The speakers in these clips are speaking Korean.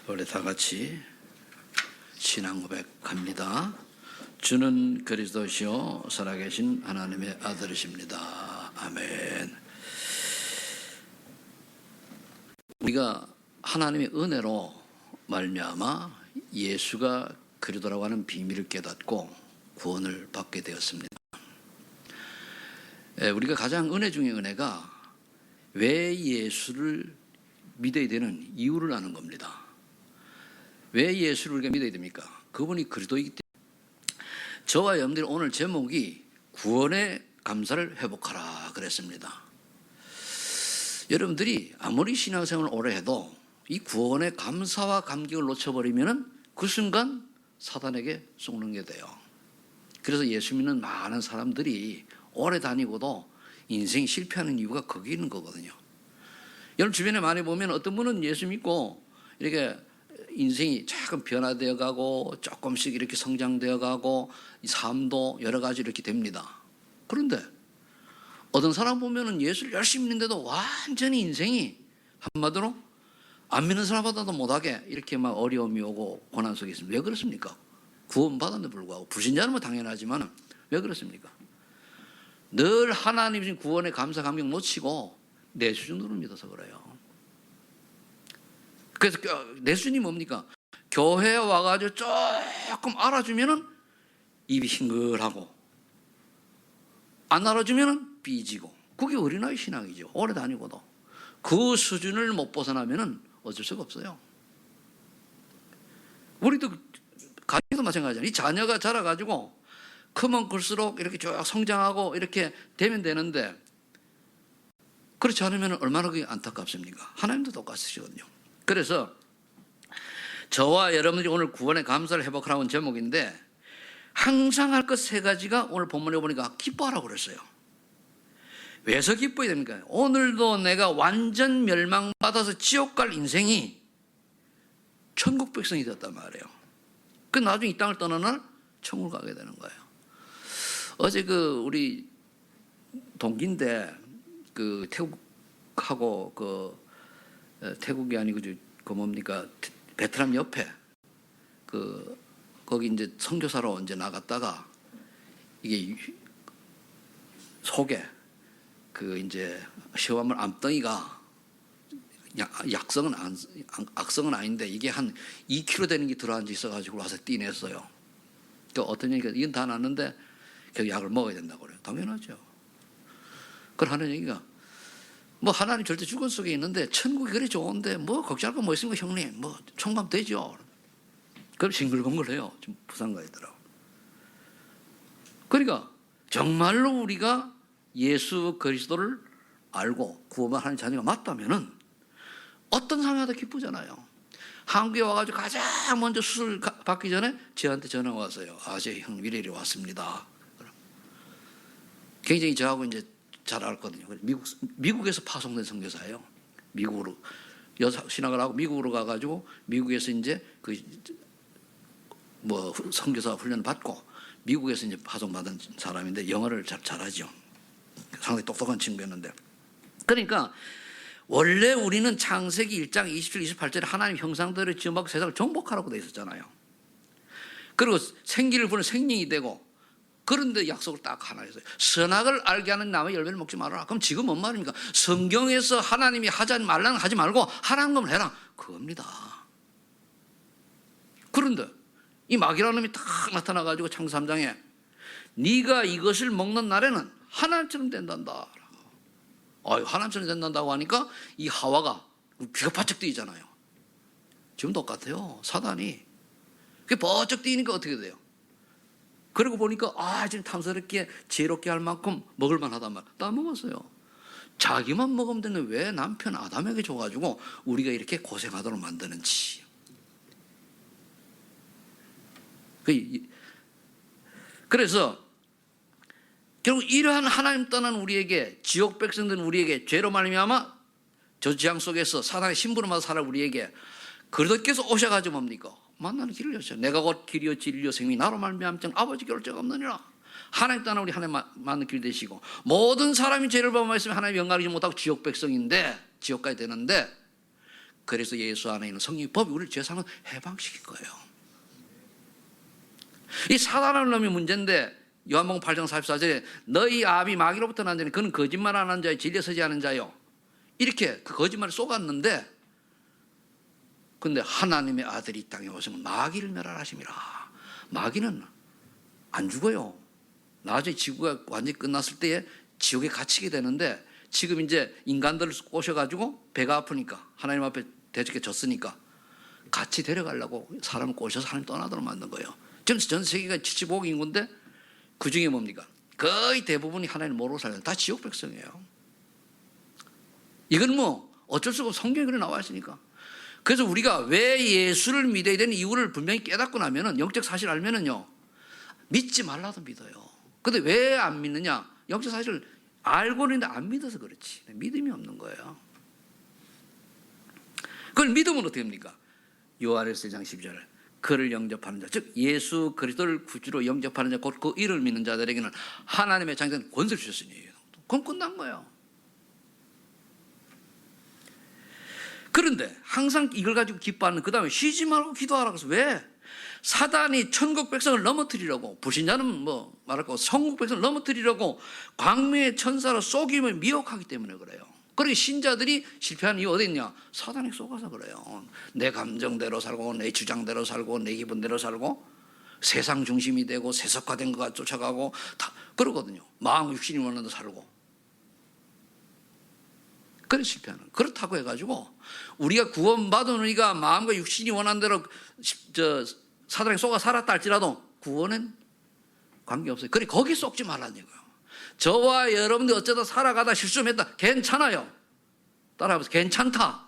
우리 다 같이 신앙 고백합니다. 주는 그리스도시요 살아계신 하나님의 아들이십니다. 아멘. 우리가 하나님의 은혜로 말미암아 예수가 그리스도라고 하는 비밀을 깨닫고 구원을 받게 되었습니다. 우리가 가장 은혜 중의 은혜가 왜 예수를 믿어야 되는 이유를 아는 겁니다. 왜 예수를 우리가 믿어야 됩니까? 그분이 그리스도이기 때문에. 저와 여러분들이 오늘 제목이 구원의 감사를 회복하라 그랬습니다. 여러분들이 아무리 신앙생활을 오래 해도 이 구원의 감사와 감격을 놓쳐버리면 그 순간 사단에게 속는 게 돼요. 그래서 예수 믿는 많은 사람들이 오래 다니고도 인생이 실패하는 이유가 거기 있는 거거든요. 여러분 주변에 많이 보면 어떤 분은 예수 믿고 이렇게 인생이 조금 변화되어 가고 조금씩 이렇게 성장되어 가고 삶도 여러 가지 이렇게 됩니다. 그런데 어떤 사람 보면은 예수를 열심히 믿는데도 완전히 인생이 한마디로 안 믿는 사람보다도 못하게 이렇게 막 어려움이 오고 고난 속에 있습니다. 왜 그렇습니까? 구원받았는데 불구하고 불신자는 뭐 당연하지만 왜 그렇습니까? 늘 하나님 주신 구원의 감사 감격 놓치고 내 수준으로 믿어서 그래요. 그래서 내 수준이 뭡니까? 교회에 와가지고 조금 알아주면은 입이 싱글하고 안 알아주면은 삐지고 그게 어린아이 신앙이죠. 오래 다니고도 그 수준을 못 벗어나면은 어쩔 수가 없어요. 우리도 가정도 마찬가지잖아요. 이 자녀가 자라가지고 크면 클수록 이렇게 쭉 성장하고 이렇게 되면 되는데 그렇지 않으면 얼마나 그게 안타깝습니까? 하나님도 똑같으시거든요. 그래서 저와 여러분들이 오늘 구원의 감사를 회복하라는 제목인데 항상 할 것 세 가지가 오늘 본문에 보니까 기뻐하라고 그랬어요. 왜서 기뻐야 됩니까? 오늘도 내가 완전 멸망받아서 지옥 갈 인생이 천국 백성이 되었단 말이에요. 그 나중에 이 땅을 떠나는 날 천국을 가게 되는 거예요. 어제 우리 동기인데 태국하고 태국이 아니고 뭡니까 베트남 옆에 거기 이제 선교사로 이제 나갔다가 이게 속에 이제 시험을 암덩이가 악성은 아닌데 이게 한 2kg 되는 게 들어앉아 있어가지고 와서 띠냈어요. 어떤 얘기가 이건 다 났는데 그 약을 먹어야 된다고 그래요. 당연하죠. 그걸 하는 얘기가 뭐 하나님 절대 주권 속에 있는데 천국이 그리 좋은데 뭐 걱정할 거 뭐 있습니까 형님? 뭐 총각 되죠. 그럼 싱글벙글해요. 지금 부산 가이더라고. 그러니까 정말로 우리가 예수 그리스도를 알고 구원을 하는 자녀가 맞다면은 어떤 상황도 기쁘잖아요. 한국에 와가지고 가장 먼저 수술 받기 전에 저한테 전화 왔어요. 제 형 미래리 왔습니다. 굉장히 저하고 이제 잘 알거든요. 미국에서 파송된 선교사예요. 미국으로 신학을 하고 미국으로 가가지고 미국에서 이제 선교사 훈련 받고 미국에서 이제 파송받은 사람인데 영어를 잘하죠. 상당히 똑똑한 친구였는데. 그러니까 원래 우리는 창세기 1장 27, 28절에 하나님 형상대로 지음받고 세상을 정복하라고 되어 있었잖아요. 그리고 생기를 부는 생명이 되고 그런데 약속을 딱 하나 했어요. 선악을 알게 하는 나무의 열매를 먹지 말아라. 그럼 지금 뭔 말입니까? 성경에서 하나님이 하지 말라는 하지 말고 하라는 걸 해라. 그겁니다. 그런데 이 마귀라는 놈이 딱 나타나가지고 창세 3장에 네가 이것을 먹는 날에는 하나님처럼 된단다. 하나님처럼 된다고 하니까 이 하와가 귀가 바짝 뜨이잖아요. 지금 똑같아요. 사단이. 그게 바짝 뜨이니까 어떻게 돼요? 그리고 보니까 지금 탐스럽게 지혜롭게 할 만큼 먹을만 하단 말이야. 다 먹었어요. 자기만 먹으면 되는데 왜 남편 아담에게 줘가지고 우리가 이렇게 고생하도록 만드는지. 그래서 결국 이러한 하나님 떠난 우리에게 지옥 백성된 우리에게 죄로 말미암아 저 재앙 속에서 사단의 심부름하다 살아 우리에게 그리스도께서 오셔가지고 뭡니까? 만나는 길을 여셨어요. 내가 곧 길이요 진리요 생명이 나로 말미암자 아버지 결정 없느니라. 하나님 떠나 우리 하나님 만나는 길 되시고 모든 사람이 죄를 범하였으면 하나님 영광이지 못하고 지옥 백성인데 지옥까지 되는데 그래서 예수 안에 있는 성령의 법이 우리를 죄상을 해방시킨 거예요. 이 사단을 놈이 문제인데 요한복음 8장 44절에 너희 아비 마귀로부터 난 자니 그는 거짓말하는 자요 진리에 서지 않은 자요, 이렇게 그 거짓말을 쏘갔는데, 근데 하나님의 아들이 이 땅에 오시면 마귀를 멸하심이라. 마귀는 안 죽어요. 나중에 지구가 완전히 끝났을 때에 지옥에 갇히게 되는데, 지금 이제 인간들을 꼬셔가지고 배가 아프니까 하나님 앞에 대적해 졌으니까 같이 데려가려고 사람을 꼬셔서 하나님 떠나도록 만든 거예요. 전 세계가 75억 인구인데 그 중에 뭡니까? 거의 대부분이 하나님 모르고 살아요. 다 지옥 백성이에요. 이건 뭐 어쩔 수가 없어. 성경에 그래 나와 있으니까. 그래서 우리가 왜 예수를 믿어야 되는 이유를 분명히 깨닫고 나면은, 영적 사실을 알면은요, 믿지 말라도 믿어요. 근데 왜 안 믿느냐? 영적 사실을 알고 있는데 안 믿어서 그렇지. 믿음이 없는 거예요. 그걸 믿으면 어떻게 됩니까? 요한일서 1장 12절, 그를 영접하는 자, 즉 예수 그리스도를 구주로 영접하는 자, 곧 그 이름을 믿는 자들에게는 하나님의 장자는 권세를 주셨으니, 그건 끝난 거예요. 그런데 항상 이걸 가지고 기뻐하는, 그 다음에 쉬지 말고 기도하라고 해서, 왜? 사단이 천국 백성을 넘어뜨리려고, 불신자는 뭐 말할 거, 천국 백성을 넘어뜨리려고 광명의 천사로 속임을 미혹하기 때문에 그래요. 그러니 신자들이 실패하는 이유 어디 있냐? 사단이 속아서 그래요. 내 감정대로 살고, 내 주장대로 살고, 내 기분대로 살고, 세상 중심이 되고 세속화된 것과 쫓아가고 다 그러거든요. 마음 육신이 원하는 대로 살고. 그래 실패하는. 그렇다고 해가지고 우리가 구원받은 우리가 마음과 육신이 원하는 대로 사단에 속아 살았다 할지라도 구원은 관계없어요. 그래 거기 속지 말라는 얘기예요. 저와 여러분들 어쩌다 살아가다 실수 좀 했다, 괜찮아요. 따라해보세요. 괜찮다.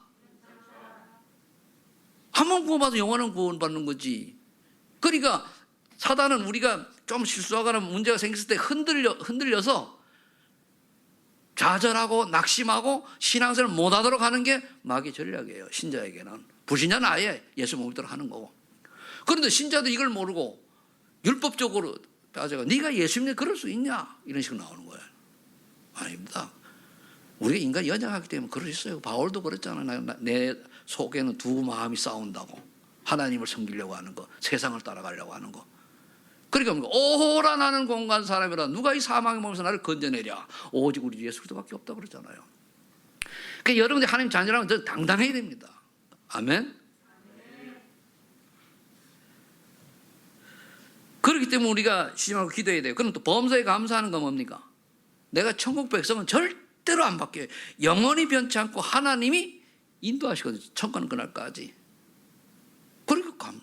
한 번 구원받아도 영원한 구원받는 거지. 그러니까 사단은 우리가 좀 실수하거나 문제가 생겼을 때 흔들려서 좌절하고 낙심하고 신앙생활을 못하도록 하는 게 마귀 전략이에요. 신자에게는. 불신자는 아예 예수 못 믿도록 하는 거고. 그런데 신자도 이걸 모르고 율법적으로 빠져가 네가 예수 믿는 그럴 수 있냐, 이런 식으로 나오는 거예요. 아닙니다. 우리가 인간 연약하기 때문에 그럴 수 있어요. 바울도 그랬잖아요. 내 속에는 두 마음이 싸운다고. 하나님을 섬기려고 하는 거, 세상을 따라가려고 하는 거. 그러니까 오호라 나는 공간 사람이라 누가 이 사망의 몸에서 나를 건져내랴. 오직 우리 예수 그리스도밖에 없다 그랬잖아요. 그러니까 여러분들이 하나님 자녀라면 당당해야 됩니다. 아멘. 그렇기 때문에 우리가 쉬지 말고 기도해야 돼요. 그럼 또 범사에 감사하는 건 뭡니까? 내가 천국 백성은 절대로 안 바뀌어요. 영원히 변치 않고 하나님이 인도하시거든요. 천국은 그날까지. 그러니까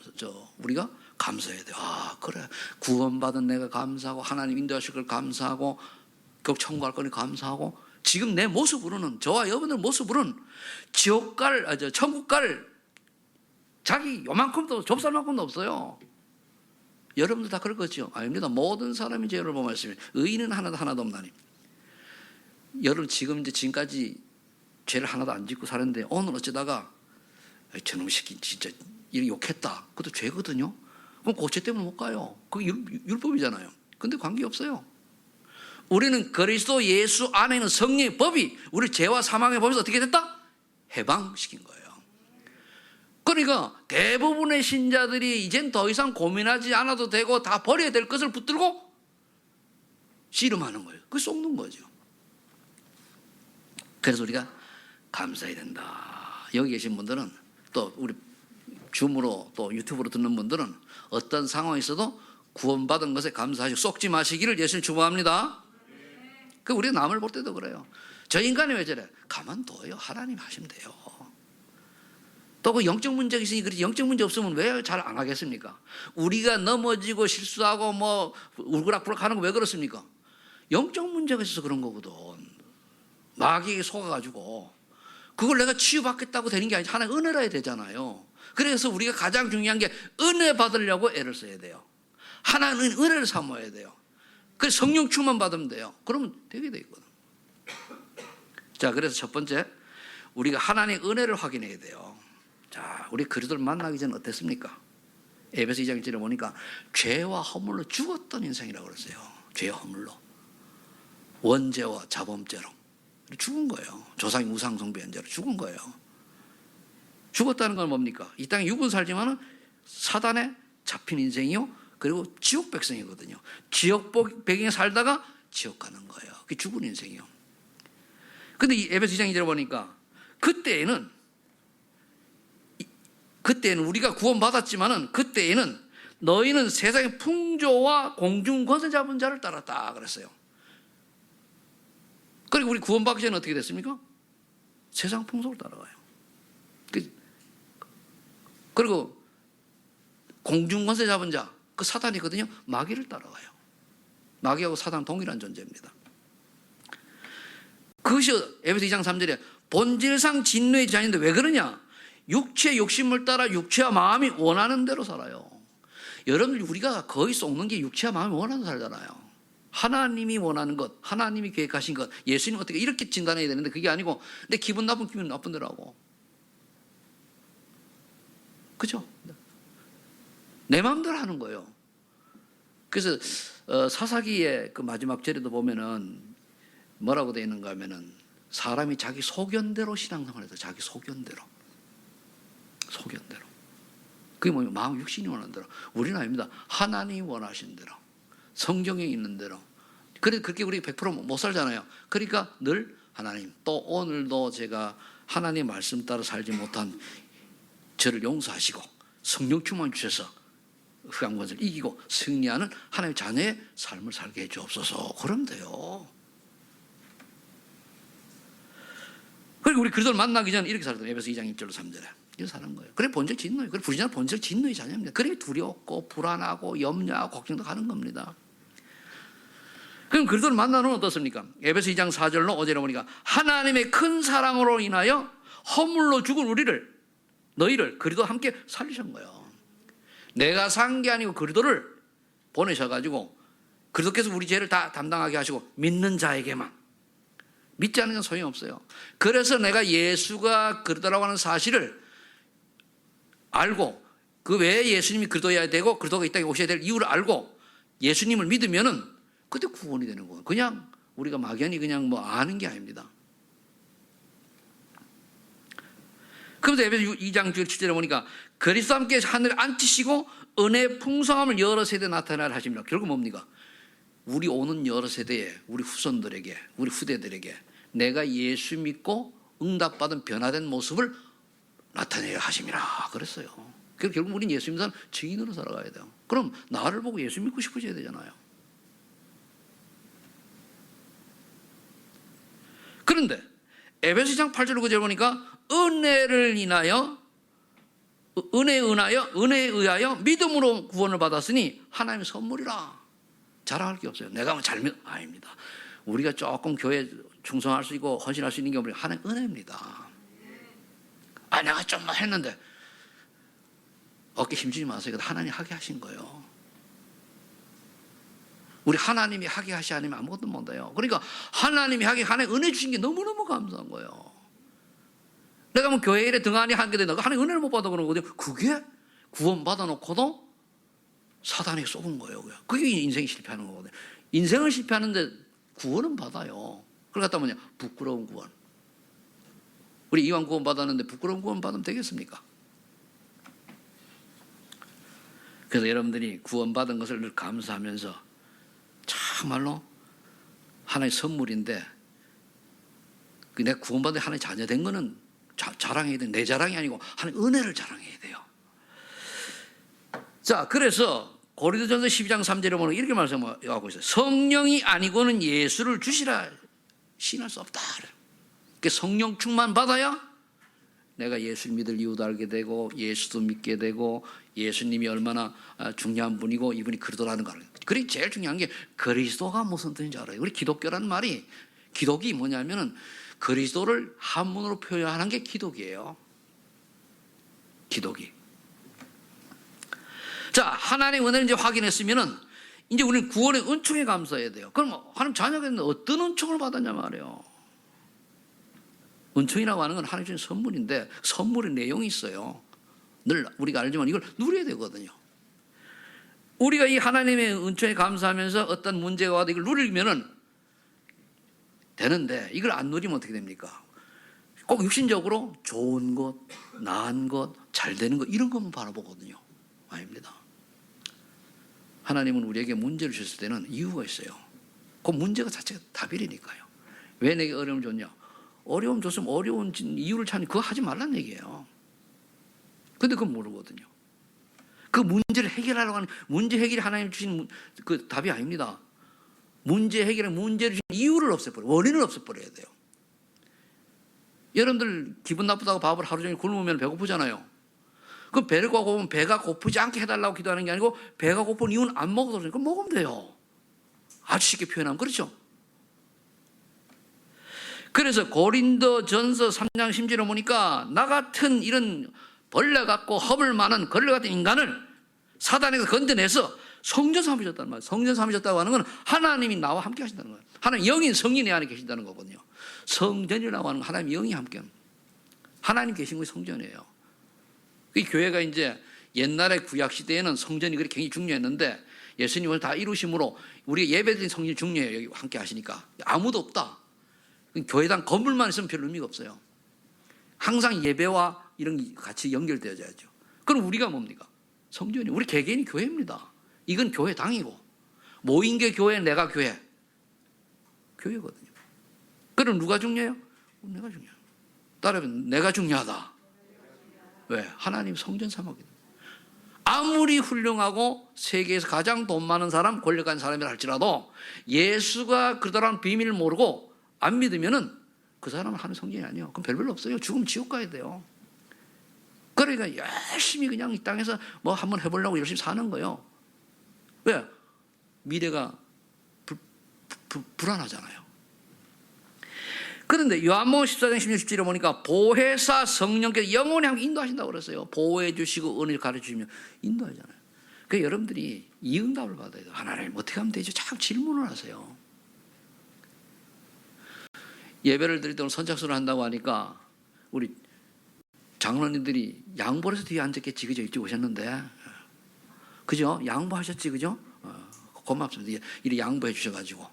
우리가 감사해야 돼요. 아, 그래. 구원받은 내가 감사하고, 하나님 인도하실 걸 감사하고, 그 천국 갈 거니 감사하고, 지금 내 모습으로는, 저와 여러분들 모습으로는 천국 갈 자기 요만큼도, 좁쌀만큼도 없어요. 여러분들 다 그럴 거죠? 아닙니다. 모든 사람이 죄를 범하였으면 의인은 하나도 없나니. 여러분 지금까지 죄를 하나도 안 짓고 사는데 오늘 어쩌다가 저놈 새끼 진짜 이렇게 욕했다. 그것도 죄거든요. 그럼 그 죄 때문에 못 가요. 그게 율법이잖아요. 근데 관계없어요. 우리는 그리스도 예수 안에 있는 성령의 법이 우리 죄와 사망의 법에서 어떻게 됐다? 해방시킨 거예요. 그러니까 대부분의 신자들이 이젠 더 이상 고민하지 않아도 되고 다 버려야 될 것을 붙들고 씨름하는 거예요. 그게 속는 거죠. 그래서 우리가 감사해야 된다. 여기 계신 분들은, 또 우리 줌으로 또 유튜브로 듣는 분들은 어떤 상황이 있어도 구원받은 것에 감사하시고 속지 마시기를 예수님 축복합니다. 그 우리가 남을 볼 때도 그래요. 저 인간이 왜 저래? 가만둬요. 하나님 하시면 돼요. 또 그 영적 문제가 있으니, 그렇지 영적 문제 없으면 왜 잘 안 하겠습니까? 우리가 넘어지고 실수하고 뭐 울그락부락 하는 거 왜 그렇습니까? 영적 문제가 있어서 그런 거거든. 마귀에게 속아가지고 그걸 내가 치유받겠다고 되는 게 아니지. 하나님 은혜라 해야 되잖아요. 그래서 우리가 가장 중요한 게 은혜 받으려고 애를 써야 돼요. 하나님은 은혜를 사모해야 돼요. 그래서 성령 충만 받으면 돼요. 그러면 되게 돼 있거든. 자, 그래서 첫 번째, 우리가 하나님의 은혜를 확인해야 돼요. 자, 우리 그리스도를 만나기 전에 어땠습니까? 에베소 2장 1절에 보니까 죄와 허물로 죽었던 인생이라고 그랬어요. 죄와 허물로, 원죄와 자범죄로 죽은 거예요. 조상이 우상 숭배한 죄로 죽은 거예요. 죽었다는 건 뭡니까? 이 땅에 육은 살지만은 사단에 잡힌 인생이요. 그리고 지옥 백성이거든요. 지옥 배경에 살다가 지옥 가는 거예요. 그게 죽은 인생이요. 근데 이 에베소 2장 2절에 보니까 그때에는 우리가 구원받았지만은 그때에는 너희는 세상의 풍조와 공중 권세 잡은 자를 따랐다 그랬어요. 그리고 우리 구원받기 전에 어떻게 됐습니까? 세상 풍속을 따라가요. 그리고 공중 권세 잡은 자, 그 사단이거든요. 마귀를 따라가요. 마귀하고 사단 동일한 존재입니다. 그것이 에베소 2장 3절에 본질상 진노의 자인데 왜 그러냐? 육체의 욕심을 따라 육체와 마음이 원하는 대로 살아요. 여러분들 우리가 거의 속는 게 육체와 마음이 원하는 대로 살잖아요. 하나님이 원하는 것, 하나님이 계획하신 것, 예수님 어떻게 이렇게 진단해야 되는데 그게 아니고 내 기분 나쁜 기분 나쁜 대로 하고. 그죠? 내 마음대로 하는 거예요. 그래서 사사기의 그 마지막 절에도 보면은 뭐라고 되어 있는가 하면은 사람이 자기 소견대로 신앙생활을 해서 자기 소견대로. 그게 뭐냐면 마음 육신이 원하는 대로. 우리는 아닙니다. 하나님이 원하신 대로. 성경에 있는 대로. 그렇게 우리 100% 못 살잖아요. 그러니까 늘 하나님, 또 오늘도 제가 하나님의 말씀 따라 살지 못한 저를 용서하시고 성령 충만 주셔서 흑암 권세를 이기고 승리하는 하나님의 자녀의 삶을 살게 해 주옵소서. 그러면 돼요. 그리고 우리 그리스도를 만나기 전에 이렇게 살았던 에베소 2장 1절로 3절에 이렇게 사는 거예요. 그래 본질 진노예요. 그래 불신자는 본질 진노의 자녀입니다. 그래 두렵고 불안하고 염려하고 걱정도 가는 겁니다. 그럼 그리스도를 만나는 어떻습니까? 에베소 2장 4절로 5절에 보니까 하나님의 큰 사랑으로 인하여 허물로 죽은 너희를 그리스도와 함께 살리신 거예요. 내가 산 게 아니고 그리스도를 보내셔가지고 그리스도께서 우리 죄를 다 담당하게 하시고 믿는 자에게만. 믿지 않는 건 소용없어요. 그래서 내가 예수가 그리스도라고 하는 사실을 알고 그 외에 예수님이 그리스도여야 되고 그리스도가 이 땅에 오셔야 될 이유를 알고 예수님을 믿으면은 그때 구원이 되는 거예요. 그냥 우리가 막연히 그냥 뭐 아는 게 아닙니다. 그래서 에베소 2장 7절에 보니까 그리스도와 함께 하늘에 앉히시고 은혜의 풍성함을 여러 세대에 나타나라 하십니다. 결국 뭡니까? 우리 오는 여러 세대에 우리 후손들에게 우리 후대들에게 내가 예수 믿고 응답받은 변화된 모습을 나타내야 하심이라 그랬어요. 그래서 결국 우리는 예수 믿는 사람 증인으로 살아가야 돼요. 그럼 나를 보고 예수 믿고 싶으셔야 되잖아요. 그런데 에베소 2장 8절 9절 보니까 은혜에 의하여 믿음으로 구원을 받았으니 하나님의 선물이라. 자랑할 게 없어요. 내가 뭐 아닙니다. 우리가 조금 교회에 충성할 수 있고 헌신할 수 있는 게 우리가 하나님의 은혜입니다. 내가 좀만 했는데 어깨 힘주지 마세요. 하나님이 하게 하신 거예요. 우리 하나님이 하게 하시 아니면 아무것도 못해요. 그러니까 하나님이 하게 하나님 은혜 주신 게 너무너무 감사한 거예요. 내가 뭐 교회 일에 등한히 하게 되다가 하나님 은혜를 못 받아 그러거든요. 그게 구원 받아놓고도 사단에게 쏘은 거예요. 그게 인생이 실패하는 거거든요. 인생을 실패하는데 구원은 받아요. 그걸 갖다 뭐냐? 부끄러운 구원. 우리 이왕 구원 받았는데 부끄러운 구원 받으면 되겠습니까? 그래서 여러분들이 구원 받은 것을 늘 감사하면서 참말로 하나의 선물인데 내가 구원받은 하나의 자녀 된 거는 자랑해야 돼. 내 자랑이 아니고 하나의 은혜를 자랑해야 돼요. 자, 그래서 고린도전서 12장 3절에 보면 이렇게 말씀하고 있어요. 성령이 아니고는 예수를 주시라 신할 수 없다. 그러니까 성령 충만 받아야 내가 예수 믿을 이유도 알게 되고 예수도 믿게 되고 예수님이 얼마나 중요한 분이고 이분이 그리스도라는 걸 알아요. 그리고 제일 중요한 게 그리스도가 무슨 뜻인지 알아요. 우리 기독교라는 말이 기독이 뭐냐면은 그리스도를 한문으로 표현하는 게 기독이에요. 기독이. 자, 하나님의 은혜를 이제 확인했으면은 이제 우리는 구원의 은총에 감사해야 돼요. 그럼 하나님 자녀가 됐는데 어떤 은총을 받았냐 말이에요. 은총이라고 하는 건 하나님 주신 선물인데 선물의 내용이 있어요. 늘 우리가 알지만 이걸 누려야 되거든요. 우리가 이 하나님의 은총에 감사하면서 어떤 문제가 와도 이걸 누리면은 되는데 이걸 안 누리면 어떻게 됩니까? 꼭 육신적으로 좋은 것, 나은 것, 잘 되는 것 이런 것만 바라보거든요. 아닙니다. 하나님은 우리에게 문제를 주셨을 때는 이유가 있어요. 그 문제가 자체가 답이라니까요. 왜 내게 어려움을 줬냐? 어려움 줬으면 어려운 이유를 찾는 그거 하지 말란 얘기예요. 근데 그건 모르거든요. 그 문제를 해결하려고 하는 문제 해결이 하나님 주신 그 답이 아닙니다. 문제 해결은 문제를 주신 이유를 없애버려요. 원인을 없애버려야 돼요. 여러분들 기분 나쁘다고 밥을 하루 종일 굶으면 배고프잖아요. 그럼 배가 고프면 배가 고프지 않게 해달라고 기도하는 게 아니고 배가 고픈 이유는 안 먹어서 그러니까 먹으면 돼요. 아주 쉽게 표현하면 그렇죠. 그래서 고린도전서 3장 10절에 보니까 나 같은 이런 벌레 같고 허물 많은 걸레 같은 인간을 사단에서 건져내서 성전 삼으셨다는 말이에요. 성전 삼으셨다고 하는 건 하나님이 나와 함께 하신다는 거예요. 하나님 영인 성이 내 안에 계신다는 거거든요. 성전이라고 하는 건 하나님 영이 함께 합니다. 하나님 계신 것이 성전이에요. 이 교회가 이제 옛날에 구약 시대에는 성전이 그렇게 굉장히 중요했는데 예수님을 다 이루심으로 우리 예배드린 성전이 중요해요. 여기 함께 하시니까 아무도 없다. 교회당 건물만 있으면 별 의미가 없어요. 항상 예배와 이런 게 같이 연결되어야죠. 그럼 우리가 뭡니까? 성전이 우리 개개인이 교회입니다. 이건 교회당이고 모인게 교회, 내가 교회, 교회거든요. 그럼 누가 중요해요? 내가 중요해요. 따라하면 내가 중요하다. 왜? 하나님 성전 삼았기 때문에. 아무리 훌륭하고 세계에서 가장 돈 많은 사람, 권력한 사람이라 할지라도 예수가 그들한 비밀을 모르고 안 믿으면은 그 사람은 하는 성전이 아니에요. 그럼 별로 없어요. 죽으면 지옥 가야 돼요. 그러니까 열심히 그냥 이 땅에서 뭐 한번 해보려고 열심히 사는 거예요. 왜? 미래가 불안하잖아요. 그런데 요한복음 14장 16, 17에 보니까 보혜사 성령께서 영원히 함께 인도하신다고 그랬어요. 보호해 주시고 은혜를 가르쳐 주시면 인도하잖아요. 그러니까 여러분들이 이 응답을 받아야 돼요. 하나님 어떻게 하면 되죠? 자꾸 질문을 하세요. 예배를 드릴 때 오늘 선착순을 한다고 하니까 우리 장로님들이 양보해서 뒤에 앉았겠지, 그죠? 일찍 오셨는데. 그죠? 양보하셨지, 그죠? 고맙습니다. 이리 양보해 주셔가지고.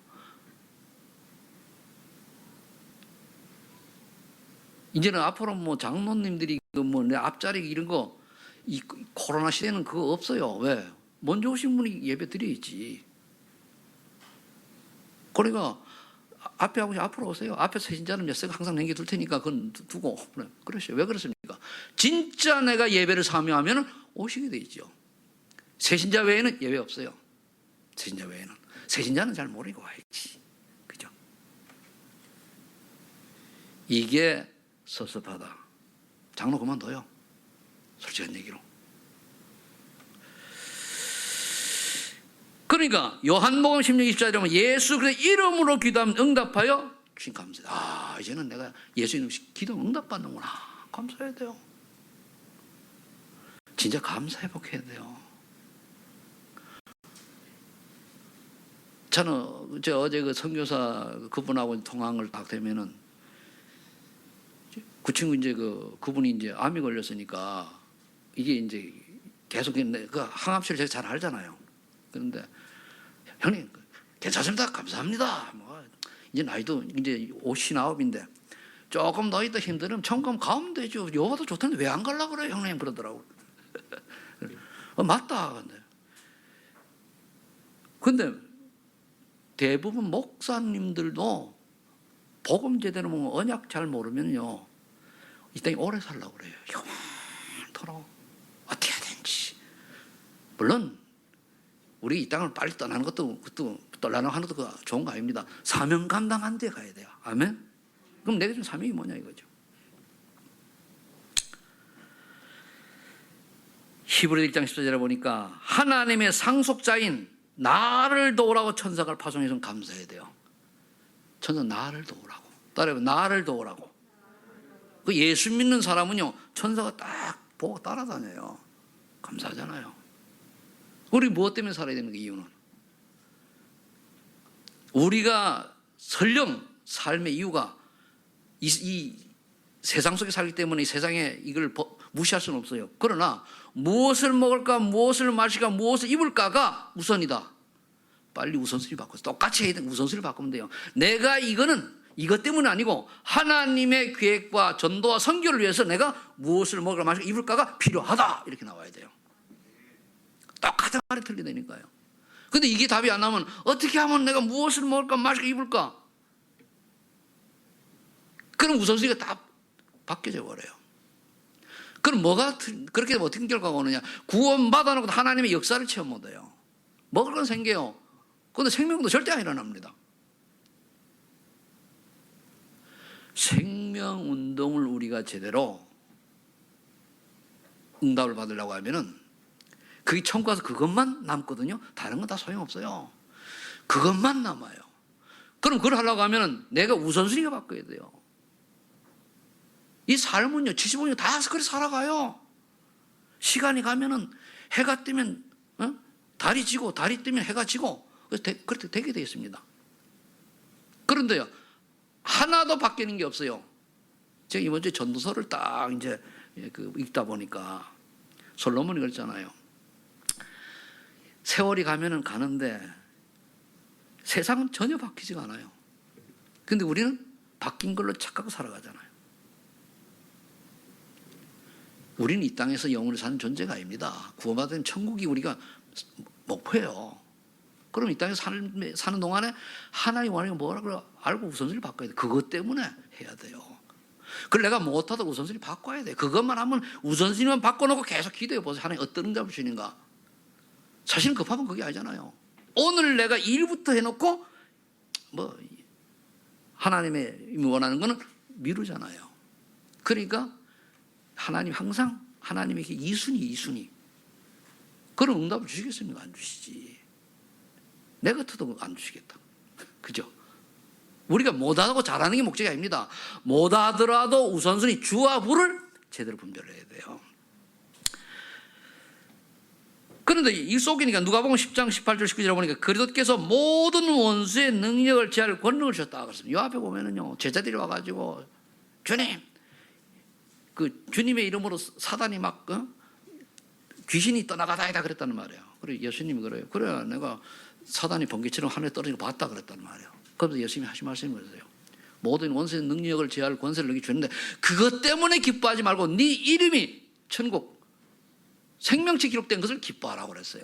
이제는 앞으로 뭐 장로님들이 뭐 내 앞자리 이런 거, 이 코로나 시대는 그거 없어요. 왜? 먼저 오신 분이 예배 드려야지. 그러니까 앞에 하고 앞으로 오세요. 앞에 세신자는 몇 세가 항상 남겨둘 테니까 그건 두고. 그러시죠. 왜 그렇습니까? 진짜 내가 예배를 사명하면 오시게 돼 있죠. 세신자 외에는 예배 없어요. 세신자 외에는. 세신자는 잘 모르고 와야지. 그죠? 이게 섭섭하다. 장로 그만둬요. 솔직한 얘기로. 그러니까 요한복음 16, 24절에 보면 예수 그리스도 이름으로 기도하면 응답하여 주신 감사해요. 아, 이제는 내가 예수 이름 기도 응답받는구나. 감사해야 돼요. 진짜 감사 회복해야 돼요. 저는 어제 그 선교사 그분하고 통화를 딱 되면은 그 친구 이제 그분이 이제 암이 걸렸으니까 이게 이제 계속 그 항암치를 제가 잘 알잖아요. 그런데 형님 괜찮습니다. 감사합니다. 뭐 이제 나이도 이제 59인데 조금 더 있다 힘들면 천금 가면 되죠. 여봐도 좋던데 왜 안 가려고 그래 형님 그러더라고. 맞다. 근데 대부분 목사님들도 복음 제대로 보면 언약 잘 모르면요 이 땅에 오래 살려고 그래요. 영원토록 어떻게 하든지. 물론 우리 이 땅을 빨리 떠나는 것도 떠나는 것도 좋은 거 아닙니다. 사명 감당한 데 가야 돼요. 아멘. 그럼 내가 준 사명이 뭐냐 이거죠. 히브리 1장 14절에 보니까 하나님의 상속자인 나를 도우라고 천사가 파송해서 감사해야 돼요. 천사 나를 도우라고. 따라해보면 나를 도우라고. 그 예수 믿는 사람은요 천사가 딱 보고 따라다녀요. 감사하잖아요. 우리 무엇 때문에 살아야 되는 게 이유는 우리가 설령 삶의 이유가 이 세상 속에 살기 때문에 이 세상에 이걸 무시할 수는 없어요. 그러나 무엇을 먹을까 무엇을 마실까 무엇을 입을까가 우선이다. 빨리 우선순위 바꿔서 똑같이 해야 돼. 우선순위를 바꾸면 돼요. 내가 이거는 이것 때문은 아니고 하나님의 계획과 전도와 선교를 위해서 내가 무엇을 먹을 마시고 입을까가 필요하다 이렇게 나와야 돼요. 똑같은 말이 틀리다니까요. 근데 이게 답이 안 나오면 어떻게 하면 내가 무엇을 먹을까 마시고 입을까? 그럼 우선순위가 다 바뀌어져 버려요. 그럼 뭐가 그렇게 되면 어떤 결과가 오느냐? 구원받아놓고 하나님의 역사를 체험 못해요. 먹을 건 생겨요. 그런데 생명도 절대 안 일어납니다. 생명운동을 우리가 제대로 응답을 받으려고 하면은 그게 천국 가서 그것만 남거든요. 다른 건 다 소용없어요. 그것만 남아요. 그럼 그걸 하려고 하면은 내가 우선순위가 바뀌어야 돼요. 이 삶은요, 75년 다 그렇게 살아가요. 시간이 가면은 해가 뜨면 달이 지고, 달이 뜨면 해가 지고, 그렇게 되게 되어 있습니다. 그런데요, 하나도 바뀌는 게 없어요. 제가 이번 주에 전도서를 딱 이제 읽다 보니까 솔로몬이 그랬잖아요. 세월이 가면은 가는데 세상은 전혀 바뀌지가 않아요. 근데 우리는 바뀐 걸로 착각하고 살아가잖아요. 우리는 이 땅에서 영원히 사는 존재가 아닙니다. 구원받은 천국이 우리가 목표예요. 그럼 이 땅에서 사는 동안에 하나님 원하는 게 뭐라고 알고 우선순위를 바꿔야 돼요. 그것 때문에 해야 돼요. 그걸 내가 못하다 우선순위 바꿔야 돼요. 그것만 하면 우선순위만 바꿔놓고 계속 기도해 보세요. 하나님 어떤 응답을 주시는가. 사실은 급하면 그게 아니잖아요. 오늘 내가 일부터 해놓고 뭐 하나님의 원하는 거는 미루잖아요. 그러니까 하나님 항상 하나님에게 2순위. 그런 응답을 주시겠습니까? 안 주시지. 내 같아도 안 주시겠다. 그죠? 우리가 못하고 잘하는 게 목적이 아닙니다. 못하더라도 우선순위 주와 부를 제대로 분별해야 돼요. 그런데 이 속이니까 누가복음 10장 18절 19절에 보니까 그리스도께서 모든 원수의 능력을 제할 권능을 주셨다 그랬습니다. 이 앞에 보면은요, 제자들이 와가지고 주님, 그 주님의 이름으로 사단이 막 귀신이 떠나가다이다 그랬다는 말이에요. 그래 예수님이 그래요. 그래 내가 사단이 번개처럼 하늘에 떨어지는 거 봤다 그랬단 말이에요. 그래서 예수님이 하신 말씀이 뭐였어요? 모든 원수의 능력을 제할 권세를 너에게 주는데 그것 때문에 기뻐하지 말고 네 이름이 천국 생명체 기록된 것을 기뻐하라고 그랬어요.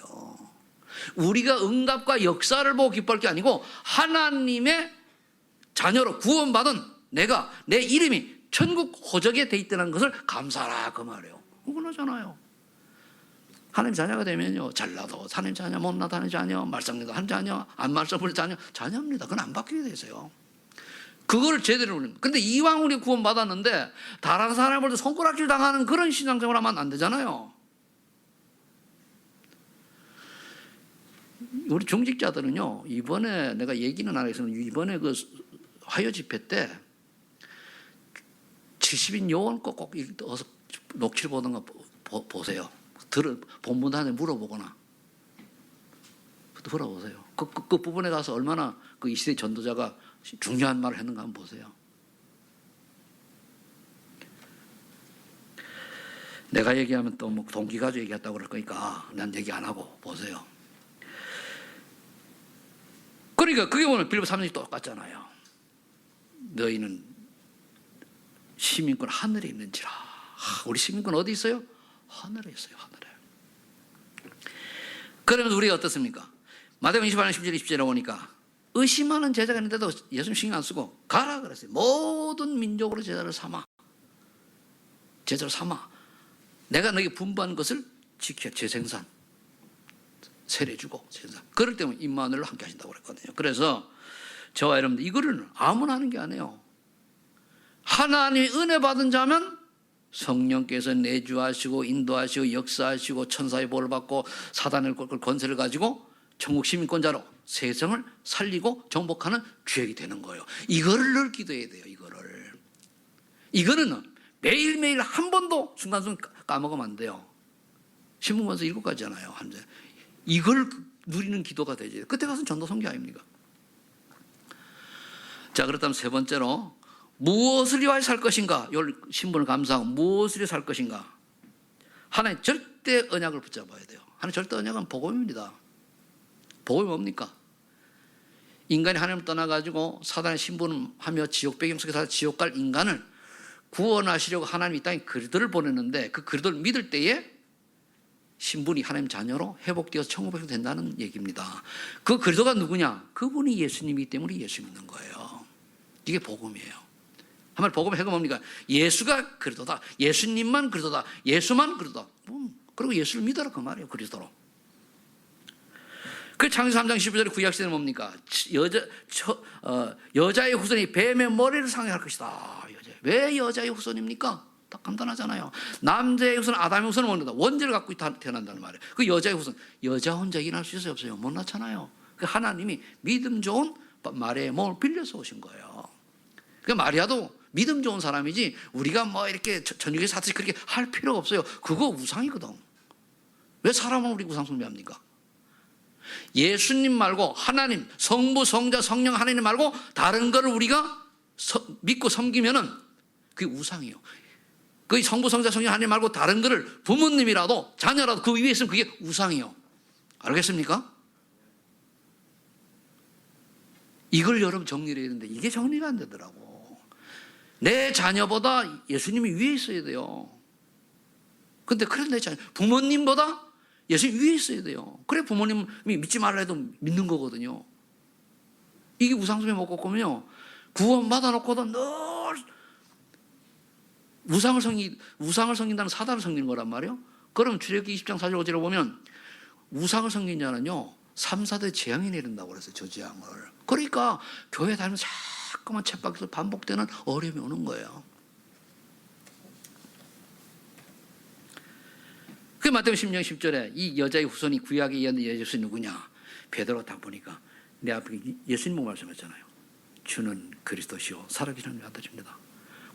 우리가 응답과 역사를 보고 기뻐할 게 아니고 하나님의 자녀로 구원받은 내가 내 이름이 천국 호적에 돼 있다는 것을 감사하라 그 말이에요. 그거잖아요. 하나님 자녀가 되면요, 잘나도 하나님 자녀, 못나도 하나님 자녀, 말썽내도 하나님 자녀, 안 말썽부릴 자녀입니다. 그건 안 바뀌게 되세요. 그거를 제대로 우리는. 근데 이왕 우리 구원 받았는데 다른 사람을 손가락질 당하는 그런 신앙생활 하면 안 되잖아요. 우리 중직자들은요, 이번에 내가 얘기는 안 하겠지만 이번에 그 화요 집회 때 70인 요원 꼭 어서 녹취를 보던가 보세요. 본문단에 물어보거나 들어보세요. 그 부분에 가서 얼마나 그 이 시대 전도자가 중요한 말을 했는가 한번 보세요. 내가 얘기하면 또 뭐 동기 가지고 얘기했다고 그럴 거니까 난 얘기 안 하고 보세요. 그러니까 그게 오늘 빌립보 3장이 똑같잖아요. 너희는 시민권 하늘에 있는지라. 우리 시민권 어디 있어요? 하늘에 있어요. 하늘에. 그러면서 우리가 어떻습니까? 마태복음 28장 10절 20절에 보니까 의심하는 제자가 있는데도 예수님 신경 안 쓰고 가라 그랬어요. 모든 민족으로 제자를 삼아. 제자를 삼아. 내가 너에게 분부한 것을 지켜. 재생산. 세례주고 재생산. 그럴 때면 임마누엘로 함께 하신다고 그랬거든요. 그래서 저와 여러분들 이거를 아무나 하는 게 아니에요. 하나님의 은혜 받은 자면 성령께서 내주하시고 인도하시고 역사하시고 천사의 복을 받고 사단을 꺾을 권세를 가지고 천국 시민권자로 세상을 살리고 정복하는 주역이 되는 거예요. 이거를 늘 기도해야 돼요. 이거는 매일매일 한 번도 순간순간 까먹으면 안 돼요. 신문권서 7가지잖아요. 이걸 누리는 기도가 되지. 그때 가서는 전도 선교 아닙니까? 자, 그렇다면 세 번째로 무엇을 위하여 살 것인가? 이 신분을 감사하고 무엇을 위하여 살 것인가? 하나님 절대 언약을 붙잡아야 돼요. 하나님 절대 언약은 복음입니다. 복음이 뭡니까? 인간이 하나님을 떠나가지고 사단의 신분하며 지옥 배경 속에 살아 지옥 갈 인간을 구원하시려고 하나님이 이 땅에 그리스도를 보냈는데 그 그리스도를 믿을 때에 신분이 하나님 자녀로 회복되어서 천국에 된다는 얘기입니다. 그 그리스도가 누구냐? 그분이 예수님이기 때문에 예수 믿는 거예요. 이게 복음이에요. 한말 복음의 핵은 뭡니까? 예수가 그리스도다. 예수님만 그리스도다. 예수만 그리스도다. 그리고 예수를 믿어라 그 말이에요. 그리스도로. 그 창세기 3장 15절에 구약시대는 뭡니까? 여자의 후손이 뱀의 머리를 상해할 것이다. 왜 여자의 후손입니까? 딱 간단하잖아요. 남자의 후손은 아담의 후손을 먹는다. 원죄를 갖고 태어난다는 말이에요. 그 여자의 후손, 여자 혼자 일어날 수 있어요? 없어요? 못 낳잖아요. 그 하나님이 믿음 좋은 마리아의 몸을 빌려서 오신 거예요. 그 마리아도 믿음 좋은 사람이지 우리가 뭐 이렇게 저녁에 사듯이 그렇게 할 필요가 없어요. 그거 우상이거든. 왜 사람은 우리 우상 숭배합니까? 예수님 말고 하나님, 성부, 성자, 성령 하나님 말고 다른 거를 우리가 믿고 섬기면은 그게 우상이에요. 그 성부, 성자, 성령 하나님 말고 다른 거를 부모님이라도 자녀라도 그 위에 있으면 그게 우상이에요. 알겠습니까? 이걸 여러분 정리를 해야 되는데 이게 정리가 안 되더라고. 내 자녀보다 예수님이 위에 있어야 돼요. 근데 그래 내 자녀, 부모님보다 예수님 위에 있어야 돼요. 그래 부모님이 믿지 말라 해도 믿는 거거든요. 이게 우상숭배 먹고 보면요. 구원 받아놓고도 늘 우상을 섬긴다는 사단을 섬기는 거란 말이에요. 그럼 출애굽기 20장 4절 5절에 보면 우상을 섬긴 자는요 3, 4대 재앙이 내린다고 그랬어요. 저 재앙을. 그러니까 교회 다니면서 자꾸만 쳇바퀴에서 반복되는 어려움이 오는 거예요. 그 마태복음 10장 10절에 이 여자의 후손이 구약에 이어는 예수님이 누구냐? 베드로가 딱 보니까 내 앞에 예수님 말씀했잖아요. 주는 그리스도시요 살아계신 아들입니다.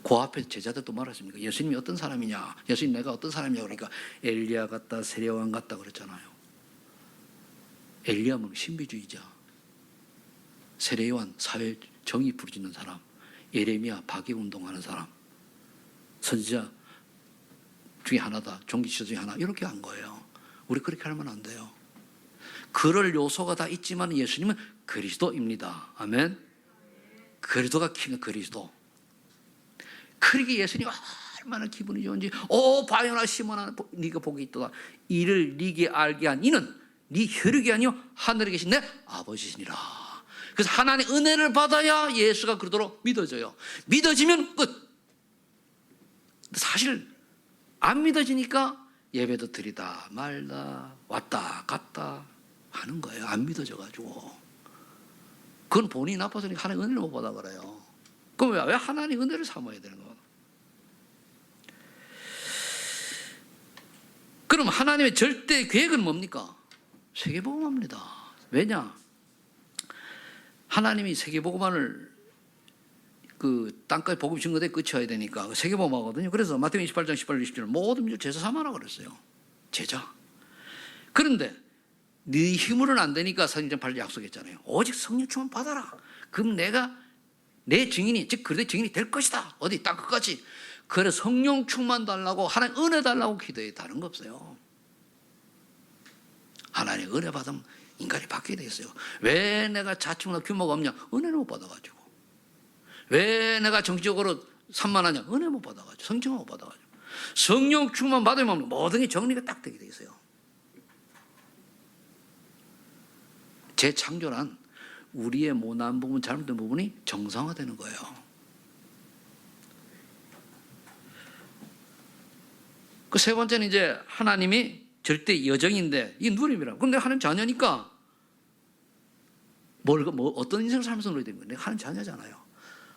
그 앞에 제자들도 말하십니까? 예수님이 어떤 사람이냐? 예수님 내가 어떤 사람이냐? 그러니까 엘리야 같다, 세례요한 같다 그랬잖아요. 엘리야는 신비주의자, 세례요한 사회 정의 부르짖는 사람, 예레미야 박해 운동하는 사람, 선지자 중에 하나다, 종기시대 중에 하나 이렇게 한 거예요. 우리 그렇게 하면 안 돼요. 그럴 요소가 다 있지만 예수님은 그리스도입니다. 아멘. 그리스도가 킹은 그리스도. 그러게 예수님 얼마나 기분이 좋은지 오 바요나 시몬아 네가 복이 있도다. 이를 네게 알게 한 이는 네 혈육이 아니요 하늘에 계신 내 아버지시니라. 그래서 하나님의 은혜를 받아야 예수가 그리스도로 믿어져요. 믿어지면 끝. 사실 안 믿어지니까 예배도 드리다 말다 왔다 갔다 하는 거예요. 안 믿어져가지고. 그건 본인이 나빠서 하나님 은혜를 못 받아 그래요. 그럼 왜 하나님 은혜를 삼아야 되는 거예요? 그럼 하나님의 절대 계획은 뭡니까? 세계복음화입니다. 왜냐? 하나님이 세계복음화를 그 땅까지 복음 증거대 끝이어야 되니까 세계복음화거든요. 그래서 마태복음 28장 18, 20절 모든 민족 제자 삼아라 그랬어요. 제자. 그런데 네 힘으로는 안 되니까 사도행전 8절 약속했잖아요. 오직 성령 충만 받아라. 그럼 내가 내 증인이 즉 그들의 증인이 될 것이다. 어디 땅 끝까지. 그래 성령 충만 달라고 하나님 은혜 달라고 기도해. 다른 거 없어요. 하나님 은혜 받으면 인간이 바뀌게 돼 있어요. 왜 내가 자충나 규모가 없냐? 은혜를 못 받아가지고. 왜 내가 정치적으로 산만하냐? 은혜 못 받아가지고. 성령 못 받아가지고. 성령 충만 받으면 모든 게 정리가 딱 되게 돼 있어요. 재창조란 우리의 모난 부분, 잘못된 부분이 정상화되는 거예요. 그 세 번째는 이제 하나님이 절대 여정인데 이게 누림이라고. 그럼 내가 하나님 자녀니까 어떤 인생을 살면서 누려야 되는 거예요? 내가 하나님 자녀잖아요.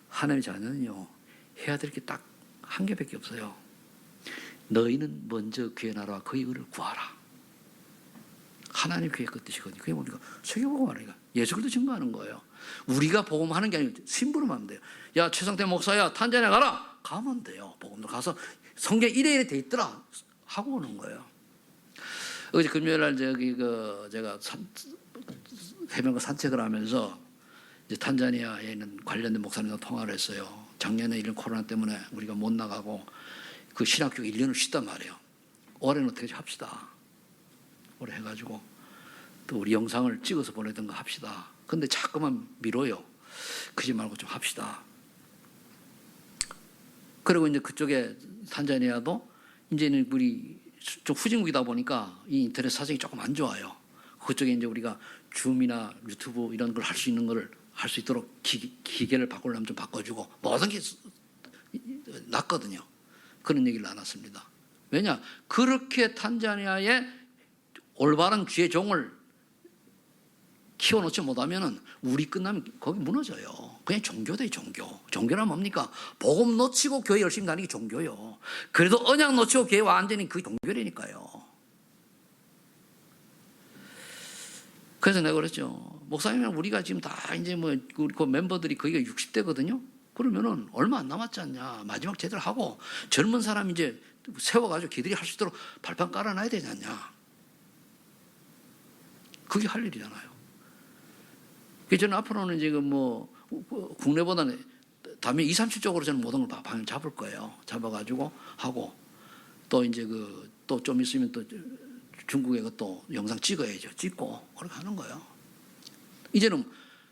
하나님의 자녀는요 해야 될 게 딱 한 개밖에 없어요. 너희는 먼저 그의 나라와 그의 의를 구하라. 하나님 계획 그 뜻이거든요. 그게 뭡니까? 세계복음 하니까 예수 그리스도 증거하는 거예요. 우리가 복음하는 게 아니고 심부름 하면 돼요. 야 최상태 목사야 탄자니아 가라. 가면 돼요. 복음도 가서 성경 이래 돼 있더라 하고 오는 거예요. 어제 금요일날 제가 해변가 산책을 하면서 이제 탄자니아에 있는 관련된 목사님과 통화를 했어요. 작년에 이런 코로나 때문에 우리가 못 나가고 그 신학교육 1년을 쉬단 말이에요. 올해는 어떻게 합시다. 올해 해가지고 또 우리 영상을 찍어서 보내던 거 합시다. 근데 자꾸만 미뤄요. 그러지 말고 좀 합시다. 그리고 이제 그쪽에 탄자니아도 이제는 우리 좀 후진국이다 보니까 이 인터넷 사정이 조금 안 좋아요. 그쪽에 이제 우리가 줌이나 유튜브 이런 걸 할 수 있는 걸 할 수 있도록 기계를 바꾸려면 좀 바꿔주고 모든 게 낫거든요. 그런 얘기를 나눴습니다. 왜냐? 그렇게 탄자니아의 올바른 주의 종을 키워놓지 못하면 우리 끝나면 거기 무너져요. 그냥 종교돼, 종교. 종교란 뭡니까? 복음 놓치고 교회 열심히 다니는 게 종교요. 그래도 언약 놓치고 교회 완전히 그 종교라니까요. 그래서 내가 그랬죠. 목사님이랑 우리가 지금 다 이제 뭐 우리 그 멤버들이 거기가 60대거든요. 그러면은 얼마 안 남았지 않냐. 마지막 제대로 하고 젊은 사람 이제 세워가지고 걔들이 할 수 있도록 발판 깔아놔야 되지 않냐. 그게 할 일이잖아요. 그래서 저는 앞으로는 지금 뭐 국내보다는 다음에 2, 3실적으로 저는 모든 걸 방향 잡을 거예요. 잡아가지고 하고 또 이제 또 좀 있으면 또 중국에 또 영상 찍어야죠. 찍고 그렇게 하는 거예요. 이제는